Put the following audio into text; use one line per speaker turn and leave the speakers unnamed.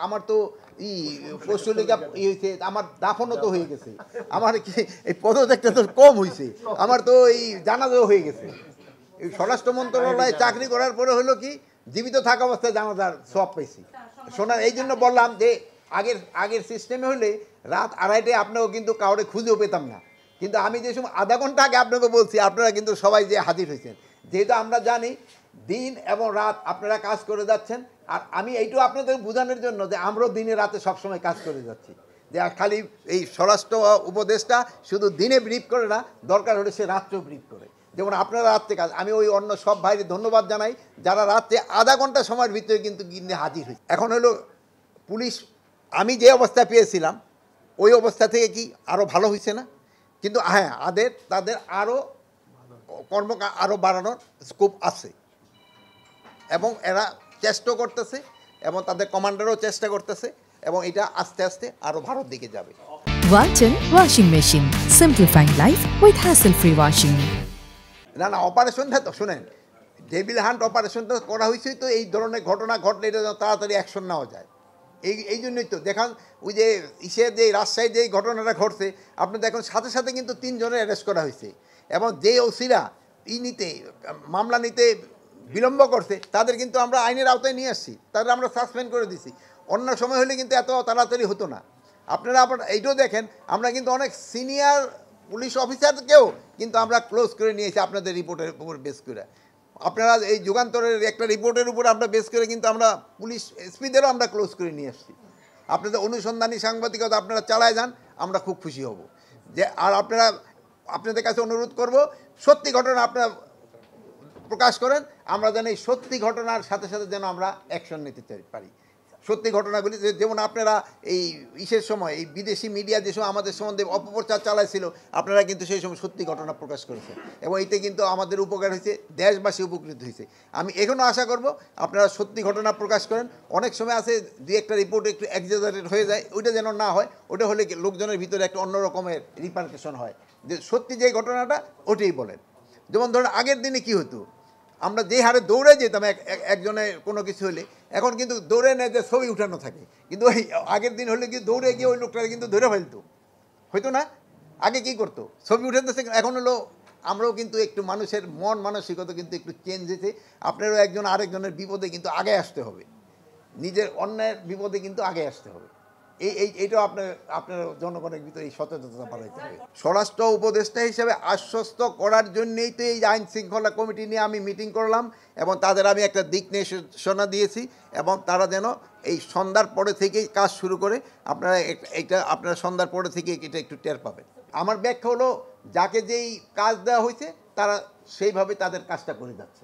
আমার তো পশ্চিমলিকা হয়েছে, আমার দাফনও তো হয়ে গেছে, আমার কি এই পদত্যাগটা তো কম হয়েছে, আমার তো এই জানাজাও হয়ে গেছে। এই স্বরাষ্ট্র মন্ত্রণালয়ে চাকরি করার পরে হলো কি জীবিত থাকা অবস্থায় জানাজার সব পেয়েছি। শোনার এই জন্য বললাম যে আগের সিস্টেমে হলে রাত 2:30টায় আপনাকেও কিন্তু কাউরে খুঁজেও পেতাম না, কিন্তু আমি যে সময় আধা ঘন্টা আগে আপনাকে বলছি আপনারা কিন্তু সবাই যে হাজির হয়েছেন, যেহেতু আমরা জানি দিন এবং রাত আপনারা কাজ করে যাচ্ছেন। আর আমি এইটুকু আপনাদের বোঝানোর জন্য যে আমরাও দিনে রাতে সবসময় কাজ করে যাচ্ছি, যে খালি এই স্বরাষ্ট্র উপদেশটা শুধু দিনে ব্রিফ করে না, দরকার হলে সে রাত্রেও ব্রিফ করে। যেমন আপনারা রাত্রে কাজ, আমি ওই অন্য সব ভাইদের ধন্যবাদ জানাই যারা রাত্রে আধা ঘন্টা সময়ের ভিতরে কিন্তু গিয়ে হাজির হয়েছে। এখন হলো পুলিশ আমি যে অবস্থায় পেয়েছিলাম ওই অবস্থা থেকে কি আরও ভালো হয়েছে না? কিন্তু হ্যাঁ, তাদের আরও আরও বাড়ানোর স্কোপ আছে এবং এরা চেষ্টা করতেছে এবং তাদের কমান্ডারও চেষ্টা করতেছে এবং এটা আস্তে আস্তে আরও ভালোর দিকে যাবে।
Walton Washing Machine. Simplifying life with hassle-free washing.
না অপারেশনটা তো শুনেন, ডেভিল হান্ট অপারেশনটা করা হয়েছে তো এই ধরনের ঘটনা ঘটলে এটা তাড়াতাড়ি অ্যাকশন নেওয়া যায়। এই জন্যই তো দেখান ওই যে যে রাজশাহীর যে ঘটনাটা ঘটছে আপনি দেখুন সাথে সাথে কিন্তু 3 জনের অ্যারেস্ট করা হয়েছে এবং যে ওসিরা মামলা নিতে বিলম্ব করছে তাদের কিন্তু আমরা আইনের আওতায় নিয়ে আসছি, তাদের আমরা সাসপেন্ড করে দিছি। অন্য সময় হলে কিন্তু এত তাড়াতাড়ি হতো না। আপনারা এইটাও দেখেন, আমরা কিন্তু অনেক সিনিয়র পুলিশ অফিসারকেও কিন্তু আমরা ক্লোজ করে নিয়েছি আপনাদের রিপোর্টের উপর বেস করে। আপনারা এই যুগান্তরের একটা রিপোর্টের উপর আমরা বেস করে কিন্তু আমরা পুলিশ এসপিদেরও আমরা ক্লোজ করে নিয়ে আসছি। আপনাদের অনুসন্ধানী সাংবাদিকতা আপনারা চালায় যান, আমরা খুব খুশি হব। যে আর আপনাদের কাছে অনুরোধ করব, সত্যি ঘটনা আপনারা প্রকাশ করেন, আমরা যেন এই সত্যি ঘটনার সাথে সাথে যেন আমরা অ্যাকশন নিতে পারি। সত্যি ঘটনাগুলি যেমন আপনারা এই সময় এই বিদেশি মিডিয়া যে সময় আমাদের সম্বন্ধে অপপ্রচার চালাইছিল, আপনারা কিন্তু সেই সময় সত্যি ঘটনা প্রকাশ করেছেন এবং এতে কিন্তু আমাদের উপকার হয়েছে, দেশবাসী উপকৃত হয়েছে। আমি এখনও আশা করব আপনারা সত্যি ঘটনা প্রকাশ করেন। অনেক সময় আছে দু একটা রিপোর্ট একটু এক্সাজারেট হয়ে যায়, ওইটা যেন না হয়। ওটা হলে লোকজনের ভিতরে একটা অন্য রকমের রিপারকেশন হয়, যে সত্যি যে ঘটনাটা ওটাই বলেন। যেমন ধরুন আগের দিনে কি হতো, আমরা যে হারে দৌড়ে যেতাম একজনের কোনো কিছু হলে, এখন কিন্তু দৌড়ে নেয় যে ছবি উঠানো থাকে, কিন্তু ওই আগের দিন হলে কি দৌড়ে গিয়ে ওই লোকটা কিন্তু ধরে ফেলতো, হয়তো না? আগে কি করতো, ছবি উঠাতে। এখন হলো আমরাও কিন্তু একটু মানুষের মন মানসিকতা কিন্তু একটু চেঞ্জ হয়েছে। আপনারও একজন আরেকজনের বিপদে কিন্তু আগে আসতে হবে, নিজের অন্যের বিপদে কিন্তু আগে আসতে হবে। এইটাও আপনার জনগণের ভিতরে এই সচেতনতা বাড়াইতে হবে। স্বরাষ্ট্র উপদেষ্টা হিসেবে আশ্বস্ত করার জন্যই তো এই আইন শৃঙ্খলা কমিটি নিয়ে আমি মিটিং করলাম এবং তাদের আমি একটা দিক নির্দেশনা দিয়েছি এবং তারা যেন এই সন্ধ্যার পরে থেকেই কাজ শুরু করে। আপনারা সন্ধ্যার পরে থেকে এটা একটু টের পাবেন। আমার ব্যাখ্যা হলো, যাকে যেই কাজ দেওয়া হয়েছে তারা সেইভাবে তাদের কাজটা করে যাচ্ছে।